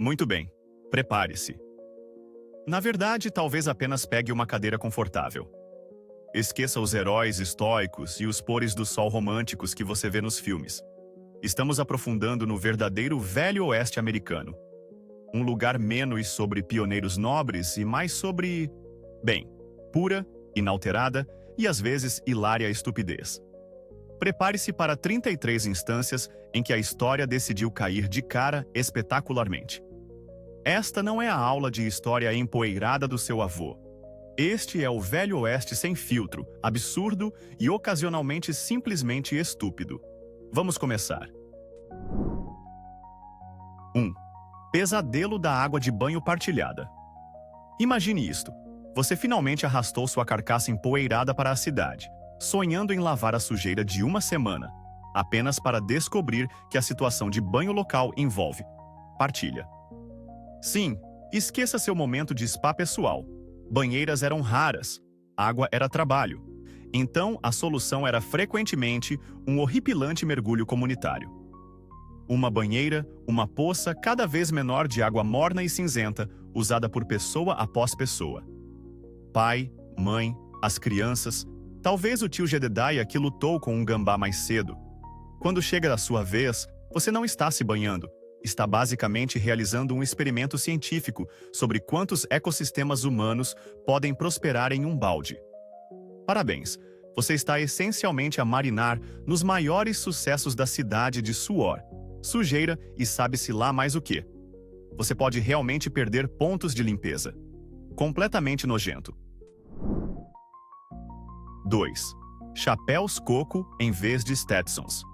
Muito bem. Prepare-se. Na verdade, talvez apenas pegue uma cadeira confortável. Esqueça os heróis estoicos e os pôres do sol românticos que você vê nos filmes. Estamos aprofundando no verdadeiro Velho Oeste americano. Um lugar menos sobre pioneiros nobres e mais sobre, bem, pura, inalterada e às vezes hilária estupidez. Prepare-se para 33 instâncias em que a história decidiu cair de cara espetacularmente. Esta não é a aula de história empoeirada do seu avô. Este é o Velho Oeste sem filtro, absurdo e ocasionalmente simplesmente estúpido. Vamos começar. 1. Pesadelo da água de banho partilhada. Imagine isto. Você finalmente arrastou sua carcaça empoeirada para a cidade, sonhando em lavar a sujeira de uma semana, apenas para descobrir que a situação de banho local envolve partilha. Sim, esqueça seu momento de spa pessoal. Banheiras eram raras, água era trabalho. Então, a solução era frequentemente um horripilante mergulho comunitário. Uma banheira, uma poça cada vez menor de água morna e cinzenta, usada por pessoa após pessoa. Pai, mãe, as crianças, talvez o tio Jedediah que lutou com um gambá mais cedo. Quando chega a sua vez, você não está se banhando. Está basicamente realizando um experimento científico sobre quantos ecossistemas humanos podem prosperar em um balde. Parabéns, você está essencialmente a marinar nos maiores sucessos da cidade de suor, sujeira e sabe-se lá mais o quê. Você pode realmente perder pontos de limpeza. Completamente nojento. 2. Chapéus coco em vez de Stetsons.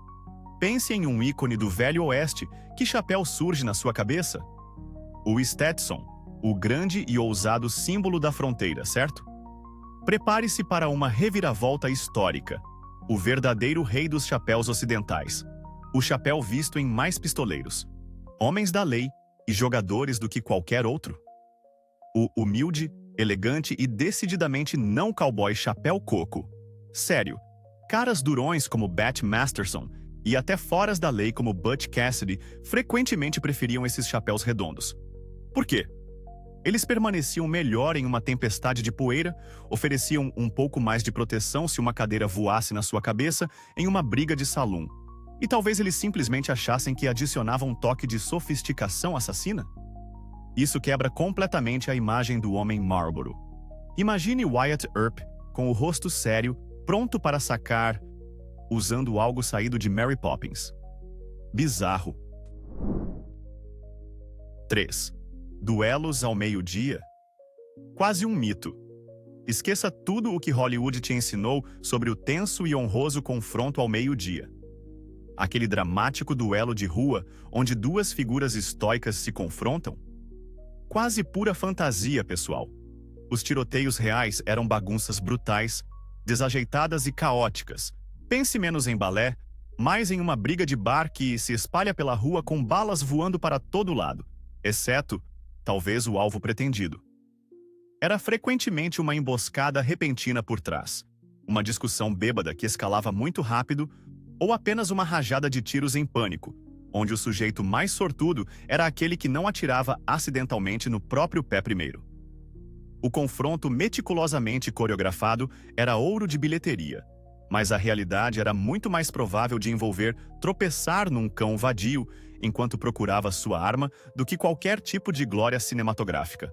Pense em um ícone do Velho Oeste. Que chapéu surge na sua cabeça? O Stetson, o grande e ousado símbolo da fronteira, certo? Prepare-se para uma reviravolta histórica. O verdadeiro rei dos chapéus ocidentais. O chapéu visto em mais pistoleiros, homens da lei e jogadores do que qualquer outro. O humilde, elegante e decididamente não cowboy chapéu coco. Sério, caras durões como Bat Masterson e até foras da lei como Butch Cassidy frequentemente preferiam esses chapéus redondos. Por quê? Eles permaneciam melhor em uma tempestade de poeira, ofereciam um pouco mais de proteção se uma cadeira voasse na sua cabeça em uma briga de salão. E talvez eles simplesmente achassem que adicionavam um toque de sofisticação assassina? Isso quebra completamente a imagem do homem Marlboro. Imagine Wyatt Earp com o rosto sério, pronto para sacar, usando algo saído de Mary Poppins. Bizarro. 3. Duelos ao meio-dia? Quase um mito. Esqueça tudo o que Hollywood te ensinou sobre o tenso e honroso confronto ao meio-dia. Aquele dramático duelo de rua onde duas figuras estoicas se confrontam? Quase pura fantasia, pessoal. Os tiroteios reais eram bagunças brutais, desajeitadas e caóticas. Pense menos em balé, mais em uma briga de bar que se espalha pela rua com balas voando para todo lado, exceto, talvez, o alvo pretendido. Era frequentemente uma emboscada repentina por trás, uma discussão bêbada que escalava muito rápido, ou apenas uma rajada de tiros em pânico, onde o sujeito mais sortudo era aquele que não atirava acidentalmente no próprio pé primeiro. O confronto meticulosamente coreografado era ouro de bilheteria, mas a realidade era muito mais provável de envolver tropeçar num cão vadio enquanto procurava sua arma do que qualquer tipo de glória cinematográfica.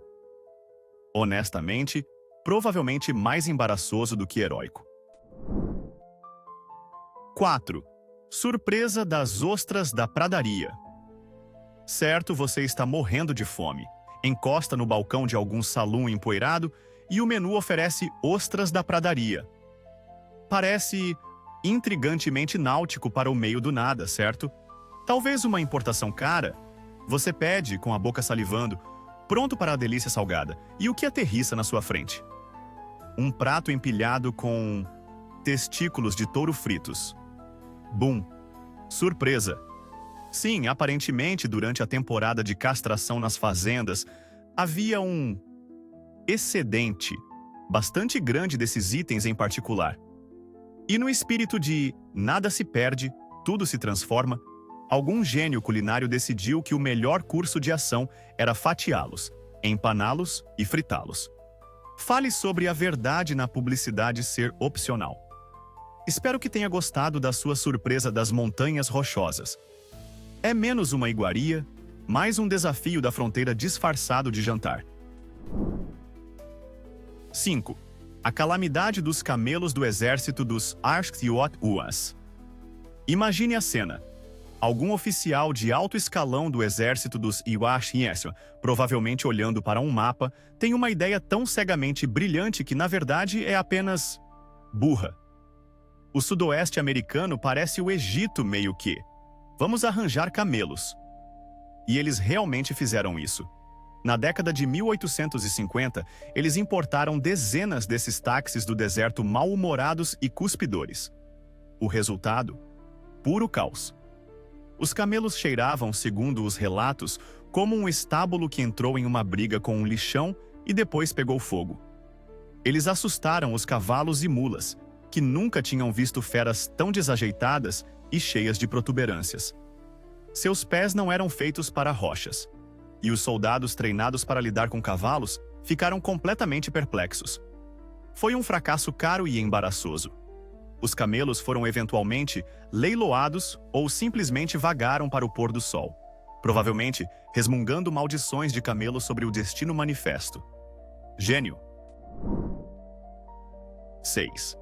Honestamente, provavelmente mais embaraçoso do que heróico. 4. Surpresa das ostras da pradaria. Certo, você está morrendo de fome. Encosta no balcão de algum salão empoeirado e o menu oferece ostras da pradaria. Parece intrigantemente náutico para o meio do nada, certo? Talvez uma importação cara. Você pede, com a boca salivando, pronto para a delícia salgada, e o que aterrissa na sua frente? Um prato empilhado com testículos de touro fritos. Bum! Surpresa! Sim, aparentemente, durante a temporada de castração nas fazendas, havia um excedente bastante grande desses itens em particular. E no espírito de nada se perde, tudo se transforma, algum gênio culinário decidiu que o melhor curso de ação era fatiá-los, empaná-los e fritá-los. Fale sobre a verdade na publicidade ser opcional. Espero que tenha gostado da sua surpresa das montanhas rochosas. É menos uma iguaria, mais um desafio da fronteira disfarçado de jantar. 5. A calamidade dos camelos do exército dos Arshtyot-Uas. Imagine a cena. Algum oficial de alto escalão do exército dos Iwash-Yeshu, provavelmente olhando para um mapa, tem uma ideia tão cegamente brilhante que, na verdade, é apenas burra. O sudoeste americano parece o Egito meio que. Vamos arranjar camelos. E eles realmente fizeram isso. Na década de 1850, eles importaram dezenas desses táxis do deserto mal-humorados e cuspidores. O resultado? Puro caos. Os camelos cheiravam, segundo os relatos, como um estábulo que entrou em uma briga com um lixão e depois pegou fogo. Eles assustaram os cavalos e mulas, que nunca tinham visto feras tão desajeitadas e cheias de protuberâncias. Seus pés não eram feitos para rochas, e os soldados treinados para lidar com cavalos ficaram completamente perplexos. Foi um fracasso caro e embaraçoso. Os camelos foram eventualmente leiloados ou simplesmente vagaram para o pôr do sol, provavelmente resmungando maldições de camelo sobre o destino manifesto. Gênio. 6.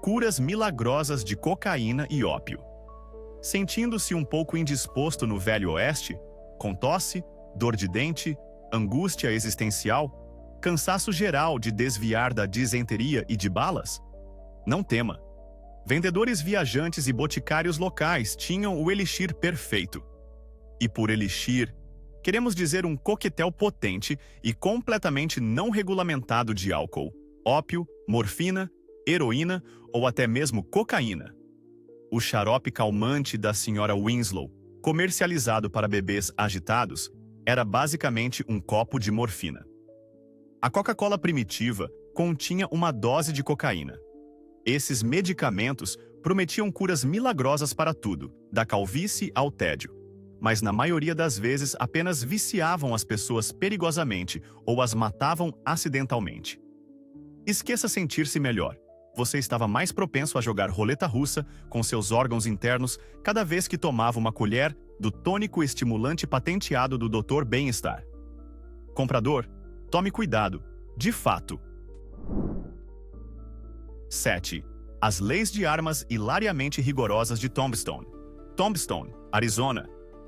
Curas milagrosas de cocaína e ópio. Sentindo-se um pouco indisposto no Velho Oeste, com tosse, dor de dente, angústia existencial, cansaço geral de desviar da disenteria e de balas? Não tema. Vendedores viajantes e boticários locais tinham o elixir perfeito. E por elixir, queremos dizer um coquetel potente e completamente não regulamentado de álcool, ópio, morfina, heroína ou até mesmo cocaína. O xarope calmante da Sra. Winslow, comercializado para bebês agitados, era basicamente um copo de morfina. A Coca-Cola primitiva continha uma dose de cocaína. Esses medicamentos prometiam curas milagrosas para tudo, da calvície ao tédio, mas na maioria das vezes apenas viciavam as pessoas perigosamente ou as matavam acidentalmente. Esqueça sentir-se melhor. Você estava mais propenso a jogar roleta russa com seus órgãos internos cada vez que tomava uma colher do tônico estimulante patenteado do Dr. Bem-Estar. Comprador, tome cuidado. De fato. 7. As leis de armas hilariamente rigorosas de Tombstone. Tombstone, Arizona.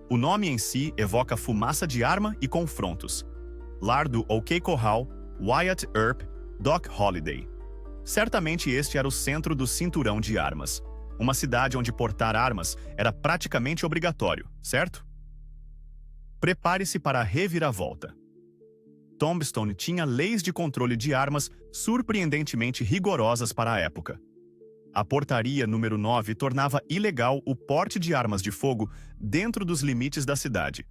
O nome em si evoca fumaça de arma e confrontos. Lar do OK Corral, Wyatt Earp, Doc Holliday. Certamente este era o centro do cinturão de armas. Uma cidade onde portar armas era praticamente obrigatório, certo? Prepare-se para a reviravolta. Tombstone tinha leis de controle de armas surpreendentemente rigorosas para a época. A portaria número 9 tornava ilegal o porte de armas de fogo dentro dos limites da cidade.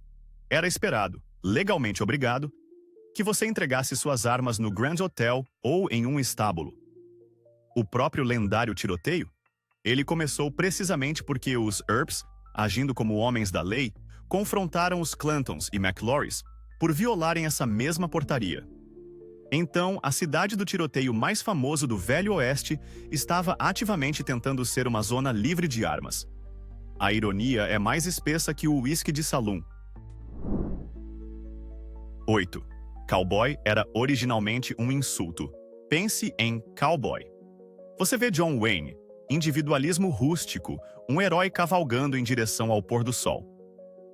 Era esperado, legalmente obrigado, que você entregasse suas armas no Grand Hotel ou em um estábulo. O próprio lendário tiroteio? Ele começou precisamente porque os Earps, agindo como homens da lei, confrontaram os Clantons e McLaurys por violarem essa mesma portaria. Então, a cidade do tiroteio mais famoso do Velho Oeste estava ativamente tentando ser uma zona livre de armas. A ironia é mais espessa que o uísque de saloon. 8. Cowboy era originalmente um insulto. Pense em cowboy. Você vê John Wayne, individualismo rústico, um herói cavalgando em direção ao pôr do sol.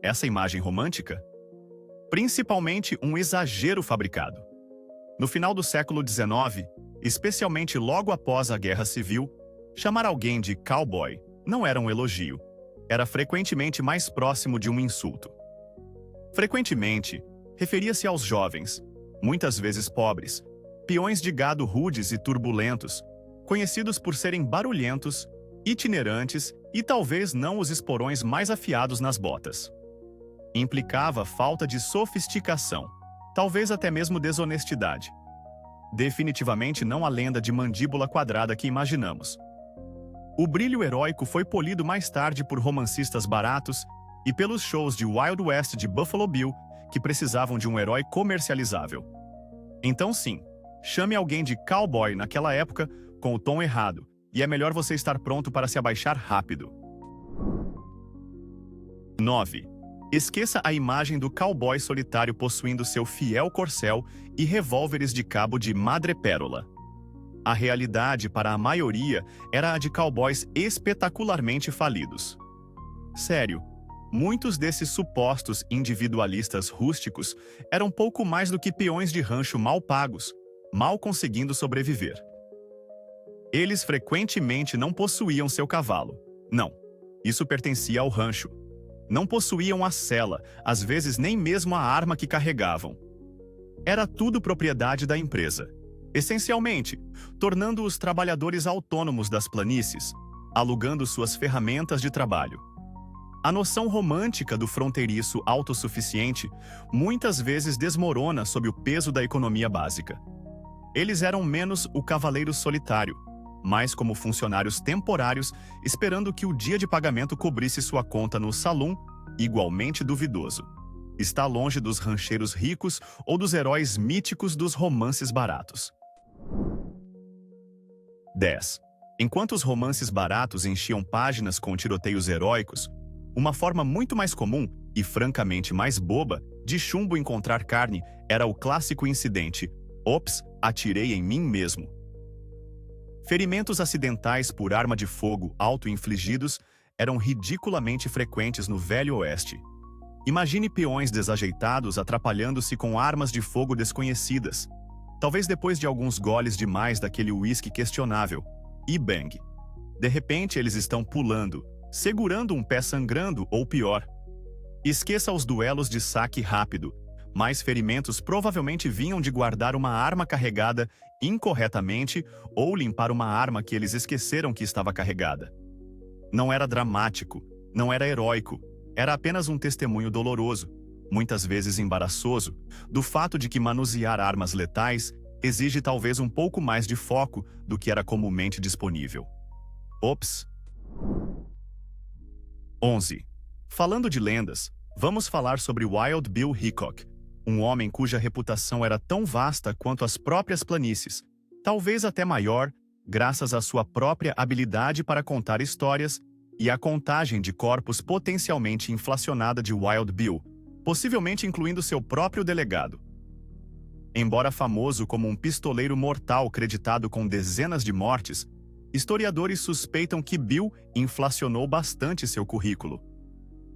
Essa imagem romântica? Principalmente um exagero fabricado. No final do século XIX, especialmente logo após a Guerra Civil, chamar alguém de cowboy não era um elogio. Era frequentemente mais próximo de um insulto. Frequentemente, referia-se aos jovens, muitas vezes pobres, peões de gado rudes e turbulentos, conhecidos por serem barulhentos, itinerantes e talvez não os esporões mais afiados nas botas. Implicava falta de sofisticação, talvez até mesmo desonestidade. Definitivamente não a lenda de mandíbula quadrada que imaginamos. O brilho heróico foi polido mais tarde por romancistas baratos e pelos shows de Wild West de Buffalo Bill, que precisavam de um herói comercializável. Então sim, chame alguém de cowboy naquela época com o tom errado, e é melhor você estar pronto para se abaixar rápido. 9. Esqueça a imagem do cowboy solitário possuindo seu fiel corcel e revólveres de cabo de madrepérola. A realidade para a maioria era a de cowboys espetacularmente falidos. Sério, muitos desses supostos individualistas rústicos eram pouco mais do que peões de rancho mal pagos, mal conseguindo sobreviver. Eles frequentemente não possuíam seu cavalo. Não, isso pertencia ao rancho. Não possuíam a sela, às vezes nem mesmo a arma que carregavam. Era tudo propriedade da empresa. Essencialmente, tornando-os trabalhadores autônomos das planícies, alugando suas ferramentas de trabalho. A noção romântica do fronteiriço autossuficiente muitas vezes desmorona sob o peso da economia básica. Eles eram menos o cavaleiro solitário, mais como funcionários temporários esperando que o dia de pagamento cobrisse sua conta no salão, igualmente duvidoso. Está longe dos rancheiros ricos ou dos heróis míticos dos romances baratos. 10. Enquanto os romances baratos enchiam páginas com tiroteios heróicos, uma forma muito mais comum e francamente mais boba de chumbo encontrar carne era o clássico incidente: "Ops, atirei em mim mesmo". Ferimentos acidentais por arma de fogo auto-infligidos eram ridiculamente frequentes no Velho Oeste. Imagine peões desajeitados atrapalhando-se com armas de fogo desconhecidas, talvez depois de alguns goles demais daquele uísque questionável, e bang! De repente eles estão pulando, segurando um pé sangrando ou pior. Esqueça os duelos de saque rápido, mais ferimentos provavelmente vinham de guardar uma arma carregada incorretamente ou limpar uma arma que eles esqueceram que estava carregada. Não era dramático, não era heróico, era apenas um testemunho doloroso, muitas vezes embaraçoso, do fato de que manusear armas letais exige talvez um pouco mais de foco do que era comumente disponível. Ops! 11. Falando de lendas, vamos falar sobre Wild Bill Hickok, um homem cuja reputação era tão vasta quanto as próprias planícies, talvez até maior, graças à sua própria habilidade para contar histórias e à contagem de corpos potencialmente inflacionada de Wild Bill, possivelmente incluindo seu próprio delegado. Embora famoso como um pistoleiro mortal creditado com dezenas de mortes, historiadores suspeitam que Bill inflacionou bastante seu currículo.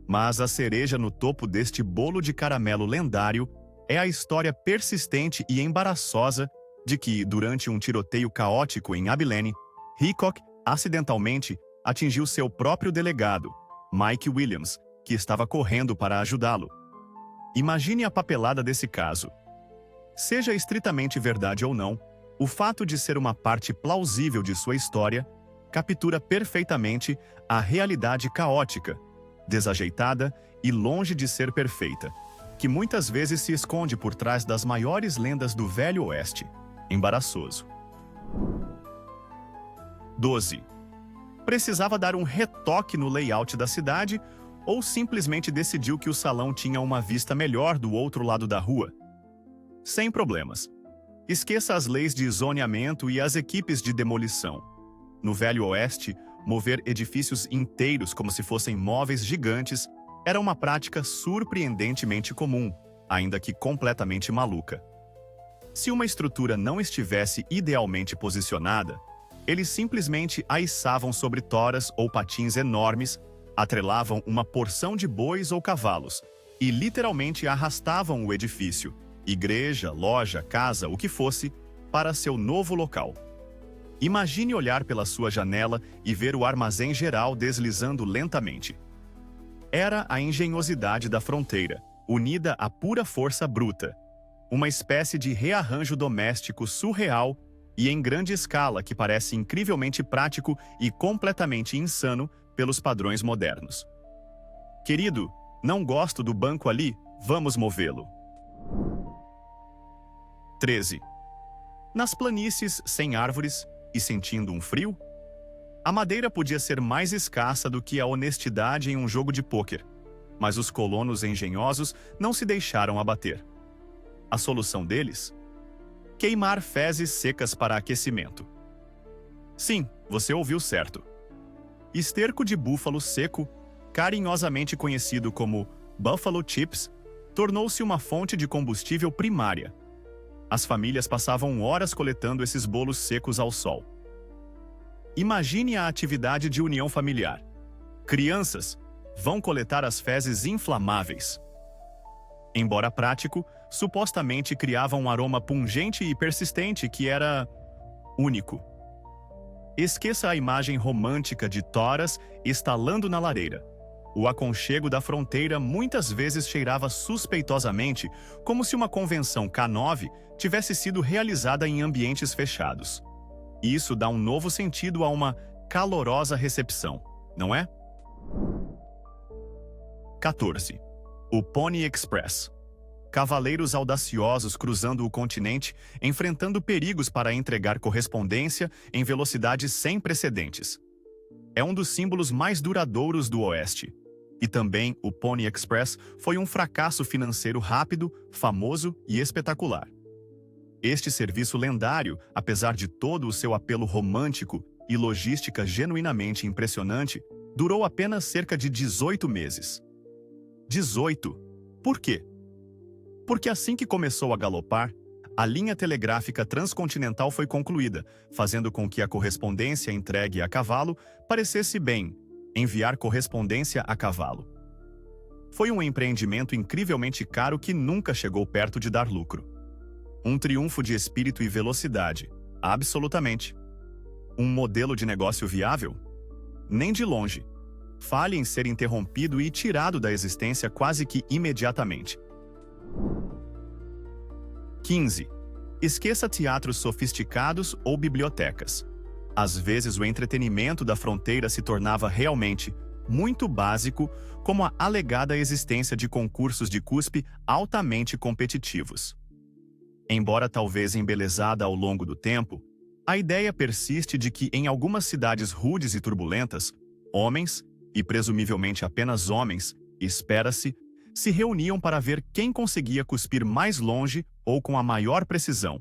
Mas a cereja no topo deste bolo de caramelo lendário é a história persistente e embaraçosa de que, durante um tiroteio caótico em Abilene, Hickok, acidentalmente, atingiu seu próprio delegado, Mike Williams, que estava correndo para ajudá-lo. Imagine a papelada desse caso. Seja estritamente verdade ou não, o fato de ser uma parte plausível de sua história captura perfeitamente a realidade caótica, desajeitada e longe de ser perfeita, que muitas vezes se esconde por trás das maiores lendas do Velho Oeste. Embaraçoso. 12. Precisava dar um retoque no layout da cidade ou simplesmente decidiu que o salão tinha uma vista melhor do outro lado da rua? Sem problemas. Esqueça as leis de zoneamento e as equipes de demolição. No Velho Oeste, mover edifícios inteiros como se fossem móveis gigantes era uma prática surpreendentemente comum, ainda que completamente maluca. Se uma estrutura não estivesse idealmente posicionada, eles simplesmente a içavam sobre toras ou patins enormes, atrelavam uma porção de bois ou cavalos e literalmente arrastavam o edifício, igreja, loja, casa, o que fosse, para seu novo local. Imagine olhar pela sua janela e ver o armazém geral deslizando lentamente. Era a engenhosidade da fronteira, unida à pura força bruta. Uma espécie de rearranjo doméstico surreal e em grande escala que parece incrivelmente prático e completamente insano pelos padrões modernos. Querido, não gosto do banco ali, vamos movê-lo. 13. Nas planícies sem árvores e sentindo um frio, a madeira podia ser mais escassa do que a honestidade em um jogo de pôquer. mas os colonos engenhosos não se deixaram abater. A solução deles? Queimar fezes secas para aquecimento. Sim, você ouviu certo. Esterco de búfalo seco, carinhosamente conhecido como Buffalo Chips, tornou-se uma fonte de combustível primária. As famílias passavam horas coletando esses bolos secos ao sol. Imagine a atividade de união familiar. Crianças vão coletar as fezes inflamáveis. Embora prático, supostamente criava um aroma pungente e persistente que era único. Esqueça a imagem romântica de toras estalando na lareira. O aconchego da fronteira muitas vezes cheirava suspeitosamente, como se uma convenção K9 tivesse sido realizada em ambientes fechados. Isso dá um novo sentido a uma calorosa recepção, não é? 14. O Pony Express. Cavaleiros audaciosos cruzando o continente, enfrentando perigos para entregar correspondência em velocidades sem precedentes. É um dos símbolos mais duradouros do Oeste. E também o Pony Express foi um fracasso financeiro rápido, famoso e espetacular. Este serviço lendário, apesar de todo o seu apelo romântico e logística genuinamente impressionante, durou apenas cerca de 18 meses. 18. Por quê? Porque assim que começou a galopar, a linha telegráfica transcontinental foi concluída, fazendo com que a correspondência entregue a cavalo parecesse bem, enviar correspondência a cavalo. Foi um empreendimento incrivelmente caro que nunca chegou perto de dar lucro. Um triunfo de espírito e velocidade, absolutamente. Um modelo de negócio viável? Nem de longe. Falha em ser interrompido e tirado da existência quase que imediatamente. 15. Esqueça teatros sofisticados ou bibliotecas. Às vezes o entretenimento da fronteira se tornava realmente muito básico, como a alegada existência de concursos de cuspe altamente competitivos. Embora talvez embelezada ao longo do tempo, a ideia persiste de que em algumas cidades rudes e turbulentas, homens, e presumivelmente apenas homens, espera-se, se reuniam para ver quem conseguia cuspir mais longe ou com a maior precisão,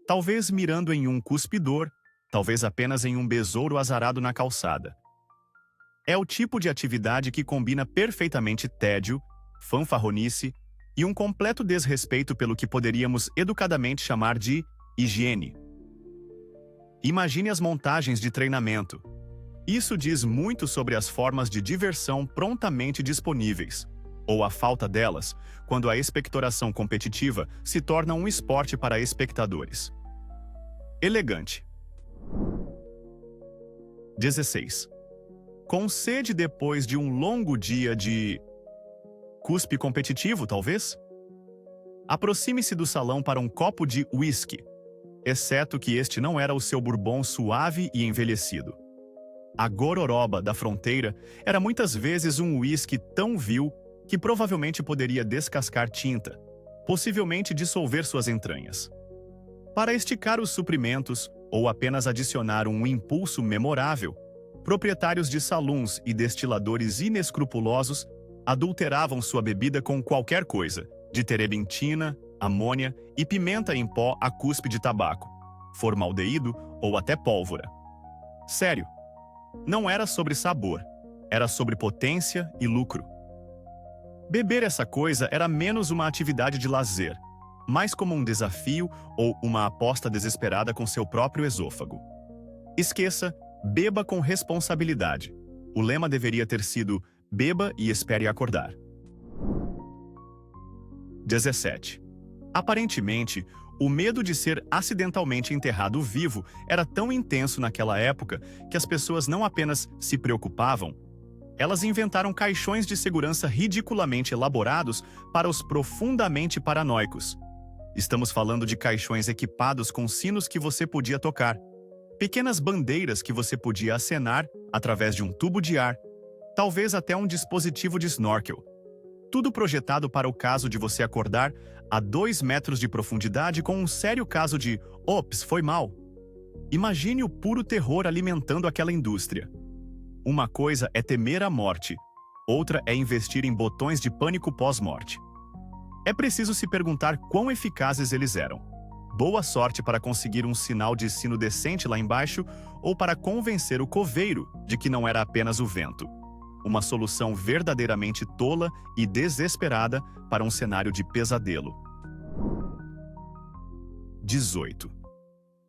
talvez mirando em um cuspidor, talvez apenas em um besouro azarado na calçada. É o tipo de atividade que combina perfeitamente tédio, fanfarronice e um completo desrespeito pelo que poderíamos educadamente chamar de higiene. Imagine as montagens de treinamento. Isso diz muito sobre as formas de diversão prontamente disponíveis, ou a falta delas, quando a expectoração competitiva se torna um esporte para espectadores. Elegante. 16. Com sede depois de um longo dia de cuspe competitivo, talvez? Aproxime-se do salão para um copo de whisky, exceto que este não era o seu bourbon suave e envelhecido. A gororoba da fronteira era muitas vezes um whisky tão vil que provavelmente poderia descascar tinta, possivelmente dissolver suas entranhas. Para esticar os suprimentos ou apenas adicionar um impulso memorável, proprietários de saloons e destiladores inescrupulosos adulteravam sua bebida com qualquer coisa, de terebintina, amônia e pimenta em pó a cuspe de tabaco, formaldeído ou até pólvora. Sério, não era sobre sabor, era sobre potência e lucro. Beber essa coisa era menos uma atividade de lazer, mais como um desafio ou uma aposta desesperada com seu próprio esôfago. Esqueça, beba com responsabilidade. O lema deveria ter sido beba e espere acordar. 17. Aparentemente, o medo de ser acidentalmente enterrado vivo era tão intenso naquela época que as pessoas não apenas se preocupavam, elas inventaram caixões de segurança ridiculamente elaborados para os profundamente paranoicos. Estamos falando de caixões equipados com sinos que você podia tocar, pequenas bandeiras que você podia acenar através de um tubo de ar, talvez até um dispositivo de snorkel. Tudo projetado para o caso de você acordar a 2 metros de profundidade com um sério caso de "ops, foi mal". Imagine o puro terror alimentando aquela indústria. Uma coisa é temer a morte, Outra é investir em botões de pânico pós-morte. É preciso se perguntar quão eficazes eles eram. Boa sorte para conseguir um sinal de sino decente lá embaixo ou para convencer o coveiro de que não era apenas o vento. Uma solução verdadeiramente tola e desesperada para um cenário de pesadelo. 18.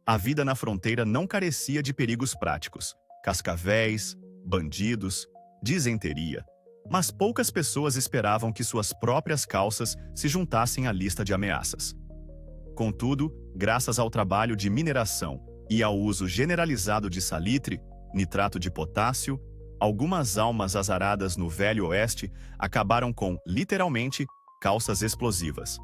A vida na fronteira não carecia de perigos práticos. Cascavéis, bandidos, disenteria. Mas poucas pessoas esperavam que suas próprias calças se juntassem à lista de ameaças. Contudo, graças ao trabalho de mineração e ao uso generalizado de salitre, nitrato de potássio, algumas almas azaradas no Velho Oeste acabaram com, literalmente, calças explosivas.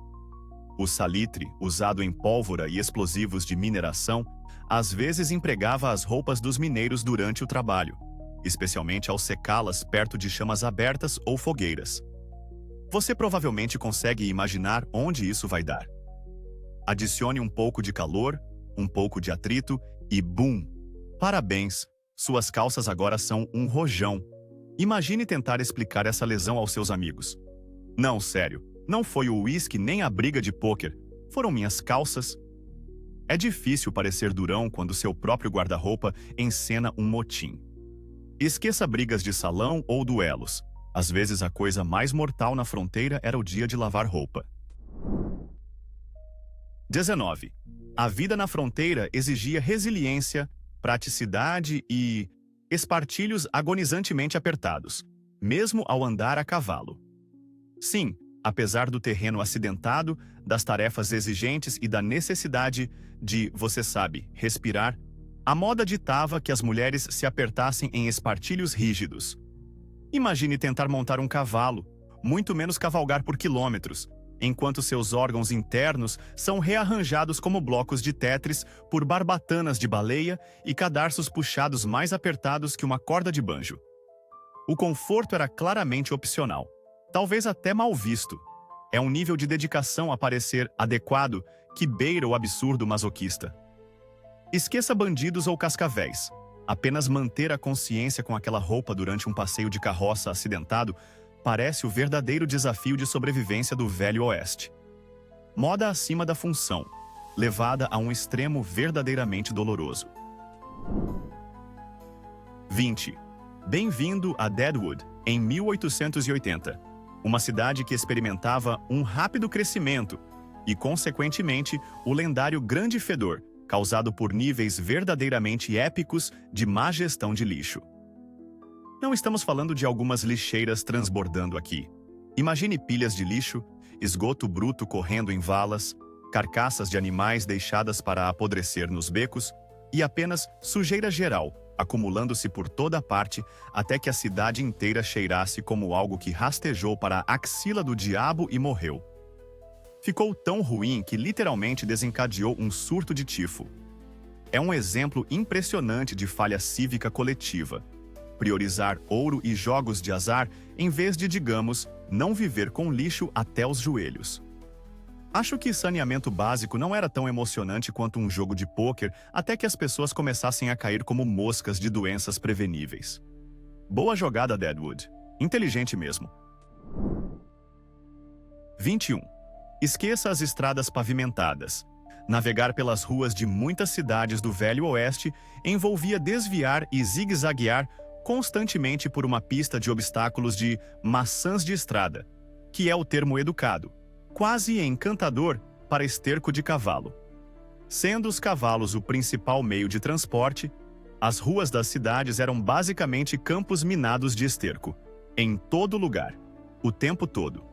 O salitre, usado em pólvora e explosivos de mineração, às vezes empregava as roupas dos mineiros durante o trabalho, especialmente ao secá-las perto de chamas abertas ou fogueiras. Você provavelmente consegue imaginar onde isso vai dar. Adicione um pouco de calor, um pouco de atrito e bum! Parabéns! Suas calças agora são um rojão. Imagine tentar explicar essa lesão aos seus amigos. Não, sério, não foi o uísque nem a briga de pôquer, foram minhas calças. É difícil parecer durão quando seu próprio guarda-roupa encena um motim. Esqueça brigas de salão ou duelos. Às vezes a coisa mais mortal na fronteira era o dia de lavar roupa. 19. A vida na fronteira exigia resiliência, praticidade e espartilhos agonizantemente apertados, mesmo ao andar a cavalo. Sim, apesar do terreno acidentado, das tarefas exigentes e da necessidade de, você sabe, respirar, a moda ditava que as mulheres se apertassem em espartilhos rígidos. Imagine tentar montar um cavalo, muito menos cavalgar por quilômetros, enquanto seus órgãos internos são rearranjados como blocos de Tetris por barbatanas de baleia e cadarços puxados mais apertados que uma corda de banjo. O conforto era claramente opcional, talvez até mal visto. É um nível de dedicação a parecer adequado que beira o absurdo masoquista. Esqueça bandidos ou cascavéis. Apenas manter a consciência com aquela roupa durante um passeio de carroça acidentado parece o verdadeiro desafio de sobrevivência do Velho Oeste. Moda acima da função, levada a um extremo verdadeiramente doloroso. 20. Bem-vindo a Deadwood, em 1880, uma cidade que experimentava um rápido crescimento e, consequentemente, o lendário Grande Fedor, causado por níveis verdadeiramente épicos de má gestão de lixo. Não estamos falando de algumas lixeiras transbordando aqui. Imagine pilhas de lixo, esgoto bruto correndo em valas, carcaças de animais deixadas para apodrecer nos becos e apenas sujeira geral, acumulando-se por toda parte até que a cidade inteira cheirasse como algo que rastejou para a axila do diabo e morreu. Ficou tão ruim que literalmente desencadeou um surto de tifo. É um exemplo impressionante de falha cívica coletiva. Priorizar ouro e jogos de azar em vez de, digamos, não viver com lixo até os joelhos. Acho que saneamento básico não era tão emocionante quanto um jogo de pôquer até que as pessoas começassem a cair como moscas de doenças preveníveis. Boa jogada, Deadwood. Inteligente mesmo. 21. Esqueça as estradas pavimentadas. Navegar pelas ruas de muitas cidades do Velho Oeste envolvia desviar e zigue-zaguear constantemente por uma pista de obstáculos de maçãs de estrada, que é o termo educado, quase encantador para esterco de cavalo. Sendo os cavalos o principal meio de transporte, as ruas das cidades eram basicamente campos minados de esterco, em todo lugar, o tempo todo.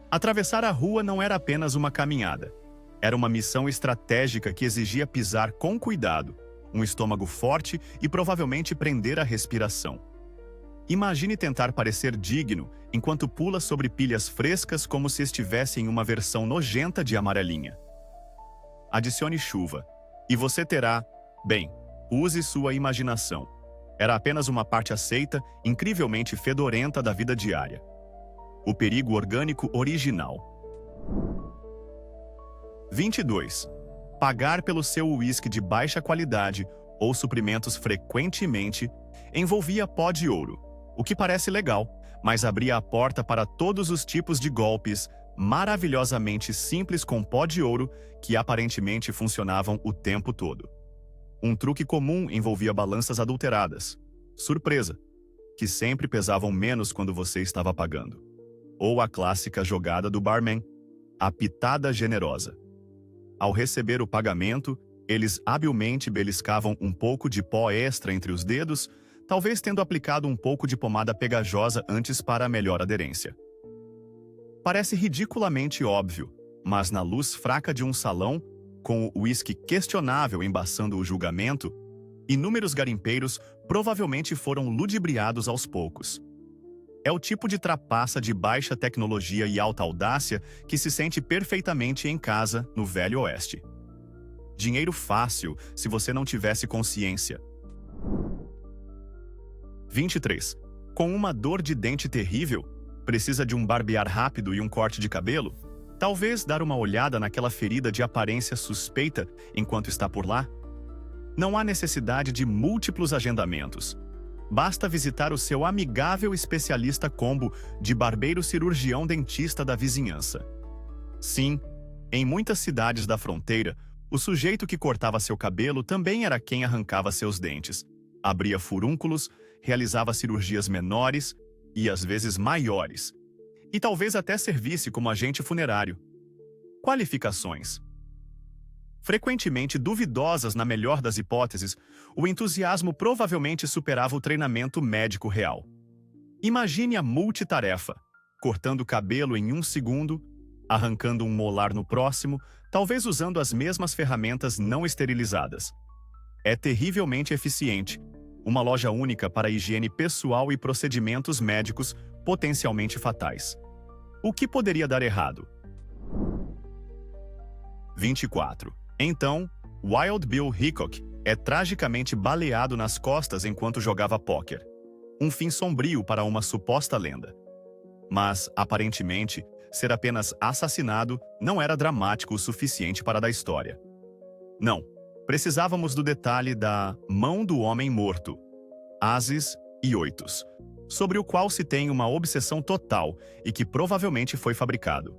Atravessar a rua não era apenas uma caminhada, era uma missão estratégica que exigia pisar com cuidado, um estômago forte e provavelmente prender a respiração. Imagine tentar parecer digno enquanto pula sobre pilhas frescas como se estivesse em uma versão nojenta de amarelinha. Adicione chuva, e você terá, bem, use sua imaginação. Era apenas uma parte aceita, incrivelmente fedorenta da vida diária. O perigo orgânico original. 22. Pagar pelo seu uísque de baixa qualidade ou suprimentos frequentemente envolvia pó de ouro, o que parece legal, mas abria a porta para todos os tipos de golpes maravilhosamente simples com pó de ouro que aparentemente funcionavam o tempo todo. Um truque comum envolvia balanças adulteradas. Surpresa! Que sempre pesavam menos quando você estava pagando. Ou a clássica jogada do barman, a pitada generosa. Ao receber o pagamento, eles habilmente beliscavam um pouco de pó extra entre os dedos, talvez tendo aplicado um pouco de pomada pegajosa antes para melhor aderência. Parece ridiculamente óbvio, mas na luz fraca de um salão, com o uísque questionável embaçando o julgamento, inúmeros garimpeiros provavelmente foram ludibriados aos poucos. É o tipo de trapaça de baixa tecnologia e alta audácia que se sente perfeitamente em casa no Velho Oeste. Dinheiro fácil, se você não tivesse consciência. 23. Com uma dor de dente terrível, precisa de um barbear rápido e um corte de cabelo? Talvez dar uma olhada naquela ferida de aparência suspeita enquanto está por lá? Não há necessidade de múltiplos agendamentos. Basta visitar o seu amigável especialista combo de barbeiro cirurgião dentista da vizinhança. Sim, em muitas cidades da fronteira, o sujeito que cortava seu cabelo também era quem arrancava seus dentes, abria furúnculos, realizava cirurgias menores e às vezes maiores, e talvez até servisse como agente funerário. Qualificações. Frequentemente duvidosas na melhor das hipóteses, o entusiasmo provavelmente superava o treinamento médico real. Imagine a multitarefa, cortando cabelo em 1 segundo, arrancando um molar no próximo, talvez usando as mesmas ferramentas não esterilizadas. É terrivelmente eficiente, uma loja única para higiene pessoal e procedimentos médicos potencialmente fatais. O que poderia dar errado? 24. Então, Wild Bill Hickok é tragicamente baleado nas costas enquanto jogava póquer. Um fim sombrio para uma suposta lenda. Mas, aparentemente, ser apenas assassinado não era dramático o suficiente para dar história. Não, precisávamos do detalhe da mão do homem morto, ases e oitos, sobre o qual se tem uma obsessão total e que provavelmente foi fabricado.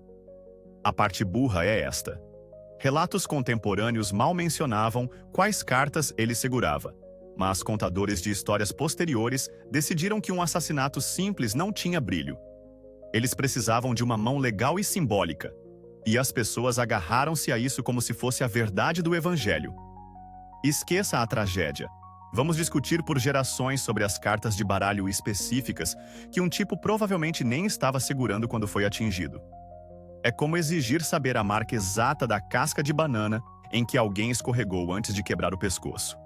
A parte burra é esta. Relatos contemporâneos mal mencionavam quais cartas ele segurava, mas contadores de histórias posteriores decidiram que um assassinato simples não tinha brilho. Eles precisavam de uma mão legal e simbólica, e as pessoas agarraram-se a isso como se fosse a verdade do Evangelho. Esqueça a tragédia. Vamos discutir por gerações sobre as cartas de baralho específicas que um tipo provavelmente nem estava segurando quando foi atingido. É como exigir saber a marca exata da casca de banana em que alguém escorregou antes de quebrar o pescoço.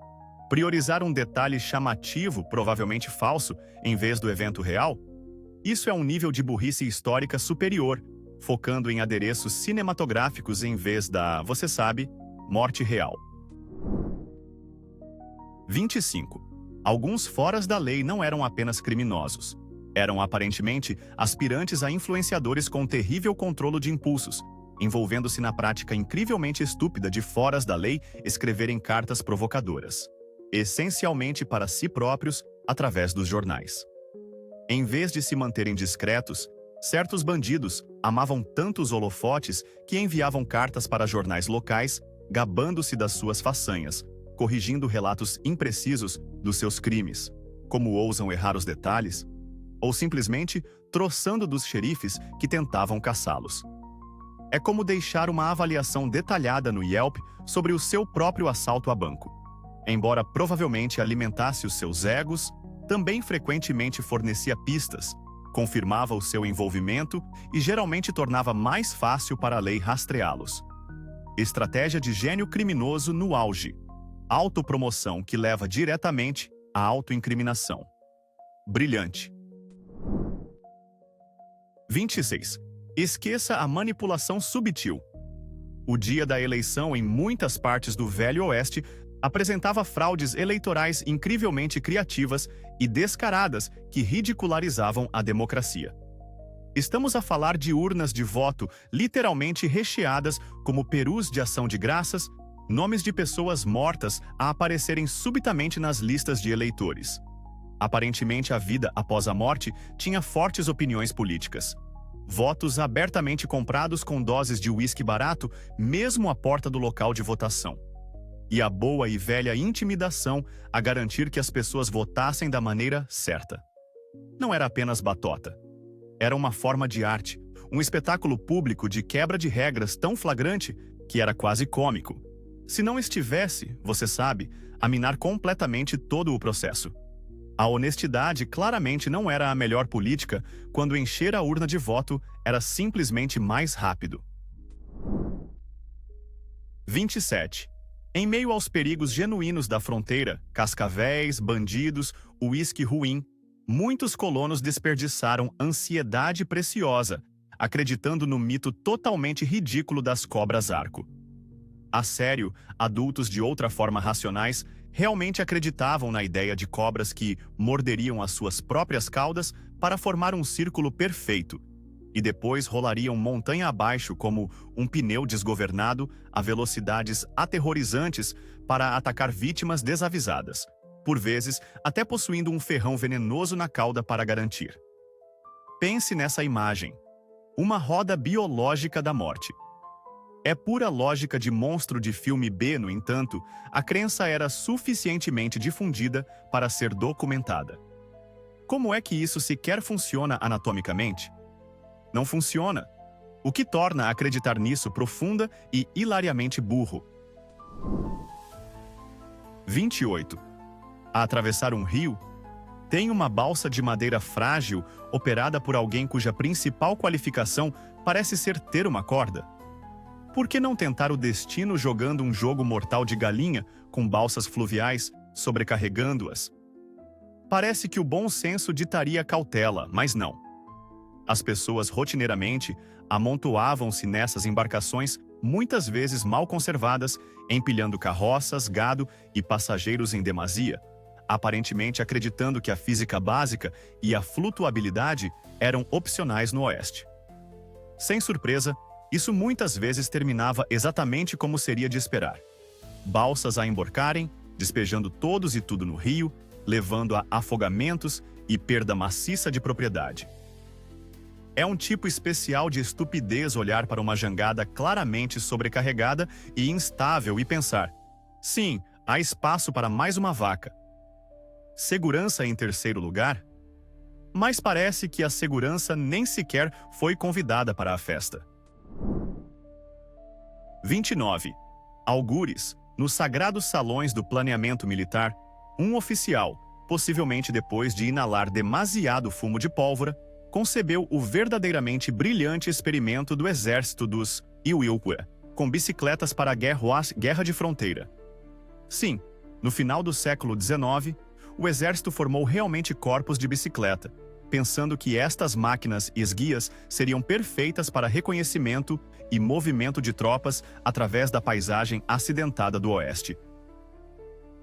Priorizar um detalhe chamativo, provavelmente falso, em vez do evento real? Isso é um nível de burrice histórica superior, focando em adereços cinematográficos em vez da, você sabe, morte real. 25. Alguns foras da lei não eram apenas criminosos. Eram aparentemente aspirantes a influenciadores com terrível controle de impulsos, envolvendo-se na prática incrivelmente estúpida de foras da lei escreverem cartas provocadoras, essencialmente para si próprios, através dos jornais. Em vez de se manterem discretos, certos bandidos amavam tanto os holofotes que enviavam cartas para jornais locais, gabando-se das suas façanhas, corrigindo relatos imprecisos dos seus crimes, como ousam errar os detalhes, ou simplesmente troçando dos xerifes que tentavam caçá-los. É como deixar uma avaliação detalhada no Yelp sobre o seu próprio assalto a banco. Embora provavelmente alimentasse os seus egos, também frequentemente fornecia pistas, confirmava o seu envolvimento e geralmente tornava mais fácil para a lei rastreá-los. Estratégia de gênio criminoso no auge. Autopromoção que leva diretamente à autoincriminação. Brilhante. 26. Esqueça a manipulação subtil. O dia da eleição em muitas partes do Velho Oeste apresentava fraudes eleitorais incrivelmente criativas e descaradas que ridicularizavam a democracia. Estamos a falar de urnas de voto literalmente recheadas como perus de ação de graças, nomes de pessoas mortas a aparecerem subitamente nas listas de eleitores. Aparentemente, a vida após a morte tinha fortes opiniões políticas. Votos abertamente comprados com doses de uísque barato, mesmo à porta do local de votação. E a boa e velha intimidação a garantir que as pessoas votassem da maneira certa. Não era apenas batota. Era uma forma de arte, um espetáculo público de quebra de regras tão flagrante que era quase cômico. Se não estivesse, você sabe, a minar completamente todo o processo. A honestidade claramente não era a melhor política quando encher a urna de voto era simplesmente mais rápido. 27. Em meio aos perigos genuínos da fronteira, cascavéis, bandidos, uísque ruim, muitos colonos desperdiçaram ansiedade preciosa, acreditando no mito totalmente ridículo das cobras-arco. A sério, adultos de outra forma racionais realmente acreditavam na ideia de cobras que morderiam as suas próprias caudas para formar um círculo perfeito, e depois rolariam montanha abaixo como um pneu desgovernado a velocidades aterrorizantes para atacar vítimas desavisadas, por vezes até possuindo um ferrão venenoso na cauda para garantir. Pense nessa imagem. Uma roda biológica da morte. É pura lógica de monstro de filme B, no entanto, a crença era suficientemente difundida para ser documentada. Como é que isso sequer funciona anatomicamente? Não funciona. O que torna acreditar nisso profunda e hilariamente burro. 28. A atravessar um rio, tem uma balsa de madeira frágil operada por alguém cuja principal qualificação parece ser ter uma corda. Por que não tentar o destino jogando um jogo mortal de galinha com balsas fluviais, sobrecarregando-as? Parece que o bom senso ditaria cautela, mas não. As pessoas rotineiramente amontoavam-se nessas embarcações, muitas vezes mal conservadas, empilhando carroças, gado e passageiros em demasia, aparentemente acreditando que a física básica e a flutuabilidade eram opcionais no Oeste. Sem surpresa, isso muitas vezes terminava exatamente como seria de esperar. Balsas a emborcarem, despejando todos e tudo no rio, levando a afogamentos e perda maciça de propriedade. É um tipo especial de estupidez olhar para uma jangada claramente sobrecarregada e instável e pensar: sim, há espaço para mais uma vaca. Segurança em terceiro lugar? Mas parece que a segurança nem sequer foi convidada para a festa. 29. Algures, nos sagrados salões do planeamento militar, um oficial, possivelmente depois de inalar demasiado fumo de pólvora, concebeu o verdadeiramente brilhante experimento do exército dos Iroquois, com bicicletas para a guerra de fronteira. Sim, no final do século XIX, o exército formou realmente corpos de bicicleta, pensando que estas máquinas e esguias seriam perfeitas para reconhecimento e movimento de tropas através da paisagem acidentada do Oeste.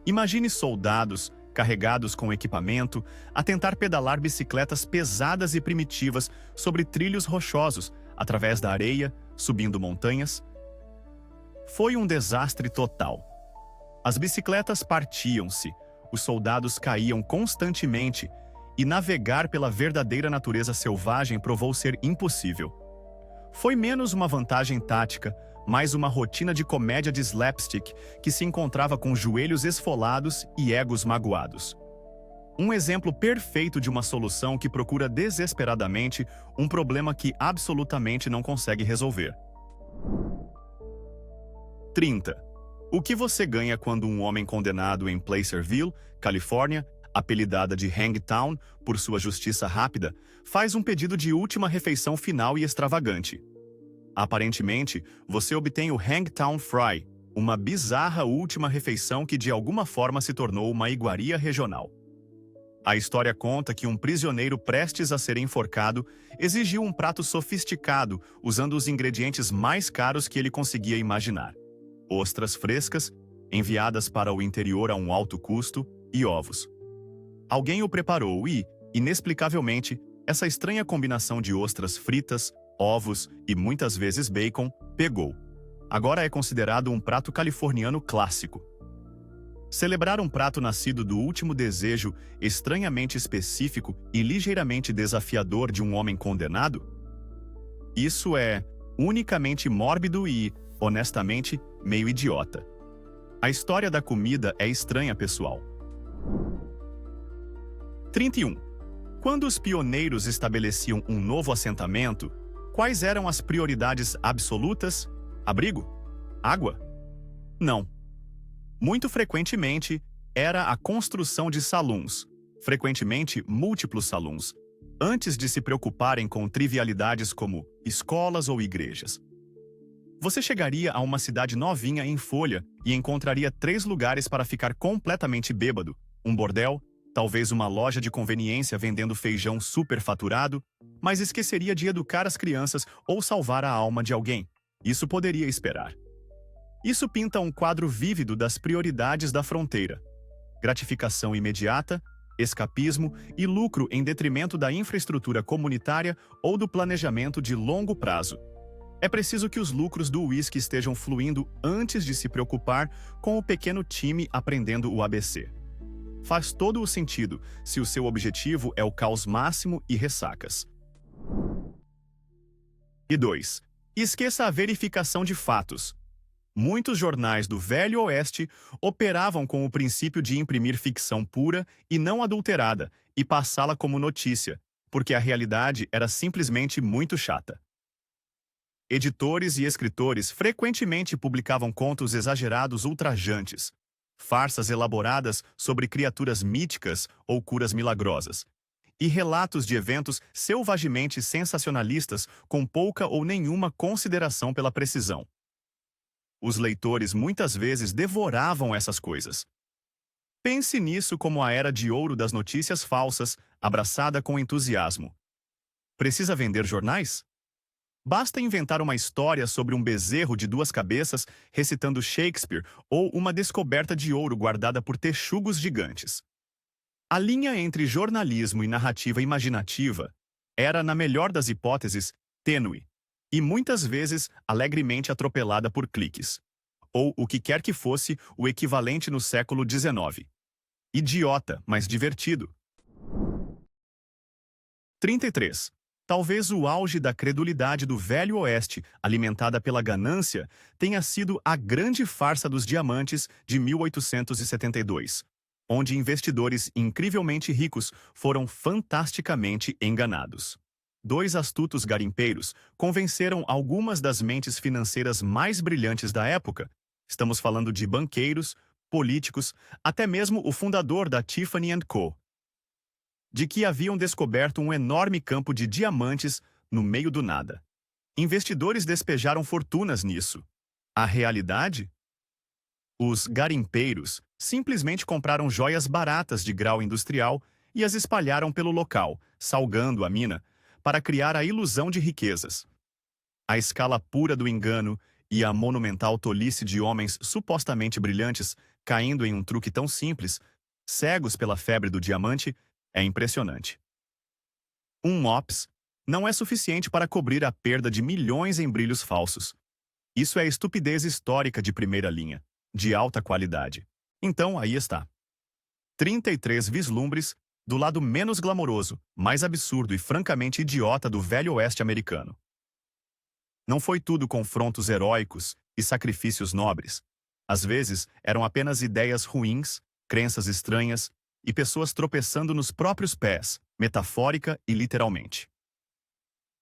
Imagine soldados, carregados com equipamento, a tentar pedalar bicicletas pesadas e primitivas sobre trilhos rochosos, através da areia, subindo montanhas. Foi um desastre total. As bicicletas partiam-se, os soldados caíam constantemente, e navegar pela verdadeira natureza selvagem provou ser impossível. Foi menos uma vantagem tática, mais uma rotina de comédia de slapstick que se encontrava com joelhos esfolados e egos magoados. Um exemplo perfeito de uma solução que procura desesperadamente um problema que absolutamente não consegue resolver. 30. O que você ganha quando um homem condenado em Placerville, Califórnia, apelidada de Hangtown por sua justiça rápida, faz um pedido de última refeição final e extravagante? Aparentemente, você obtém o Hangtown Fry, uma bizarra última refeição que de alguma forma se tornou uma iguaria regional. A história conta que um prisioneiro prestes a ser enforcado exigiu um prato sofisticado usando os ingredientes mais caros que ele conseguia imaginar: ostras frescas, enviadas para o interior a um alto custo, e ovos. Alguém o preparou e, inexplicavelmente, essa estranha combinação de ostras fritas, ovos e muitas vezes bacon pegou. Agora é considerado um prato californiano clássico. Celebrar um prato nascido do último desejo estranhamente específico e ligeiramente desafiador de um homem condenado? Isso é unicamente mórbido e, honestamente, meio idiota. A história da comida é estranha, pessoal. 31. Quando os pioneiros estabeleciam um novo assentamento, quais eram as prioridades absolutas? Abrigo? Água? Não. Muito frequentemente, era a construção de saluns, frequentemente múltiplos saluns, antes de se preocuparem com trivialidades como escolas ou igrejas. Você chegaria a uma cidade novinha em folha e encontraria 3 lugares para ficar completamente bêbado: um bordel, talvez uma loja de conveniência vendendo feijão superfaturado, mas esqueceria de educar as crianças ou salvar a alma de alguém. Isso poderia esperar. Isso pinta um quadro vívido das prioridades da fronteira: gratificação imediata, escapismo e lucro em detrimento da infraestrutura comunitária ou do planejamento de longo prazo. É preciso que os lucros do uísque estejam fluindo antes de se preocupar com o pequeno time aprendendo o ABC. Faz todo o sentido se o seu objetivo é o caos máximo e ressacas. E 2. Esqueça a verificação de fatos. Muitos jornais do Velho Oeste operavam com o princípio de imprimir ficção pura e não adulterada e passá-la como notícia, porque a realidade era simplesmente muito chata. Editores e escritores frequentemente publicavam contos exagerados ultrajantes, farsas elaboradas sobre criaturas míticas ou curas milagrosas, e relatos de eventos selvagemente sensacionalistas com pouca ou nenhuma consideração pela precisão. Os leitores muitas vezes devoravam essas coisas. Pense nisso como a era de ouro das notícias falsas, abraçada com entusiasmo. Precisa vender jornais? Basta inventar uma história sobre um bezerro de 2 cabeças recitando Shakespeare ou uma descoberta de ouro guardada por texugos gigantes. A linha entre jornalismo e narrativa imaginativa era, na melhor das hipóteses, tênue, e muitas vezes alegremente atropelada por cliques. Ou o que quer que fosse o equivalente no século XIX. Idiota, mas divertido. 33. Talvez o auge da credulidade do Velho Oeste, alimentada pela ganância, tenha sido a Grande Farsa dos Diamantes de 1872, onde investidores incrivelmente ricos foram fantasticamente enganados. 2 astutos garimpeiros convenceram algumas das mentes financeiras mais brilhantes da época. Estamos falando de banqueiros, políticos, até mesmo o fundador da Tiffany & Co., de que haviam descoberto um enorme campo de diamantes no meio do nada. Investidores despejaram fortunas nisso. A realidade? Os garimpeiros simplesmente compraram joias baratas de grau industrial e as espalharam pelo local, salgando a mina, para criar a ilusão de riquezas. A escala pura do engano e a monumental tolice de homens supostamente brilhantes caindo em um truque tão simples, cegos pela febre do diamante, é impressionante. Um MOPS não é suficiente para cobrir a perda de milhões em brilhos falsos. Isso é estupidez histórica de primeira linha, de alta qualidade. Então, aí está. 33 vislumbres do lado menos glamouroso, mais absurdo e francamente idiota do Velho Oeste americano. Não foi tudo confrontos heróicos e sacrifícios nobres. Às vezes, eram apenas ideias ruins, crenças estranhas e pessoas tropeçando nos próprios pés, metafórica e literalmente.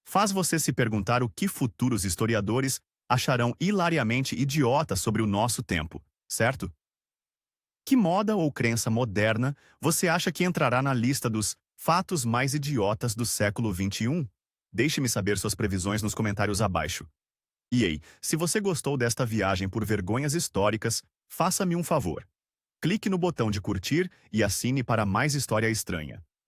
Faz você se perguntar o que futuros historiadores acharão hilariamente idiota sobre o nosso tempo, certo? Que moda ou crença moderna você acha que entrará na lista dos fatos mais idiotas do século XXI? Deixe-me saber suas previsões nos comentários abaixo. E ei, se você gostou desta viagem por vergonhas históricas, faça-me um favor. Clique no botão de curtir e assine para mais história estranha.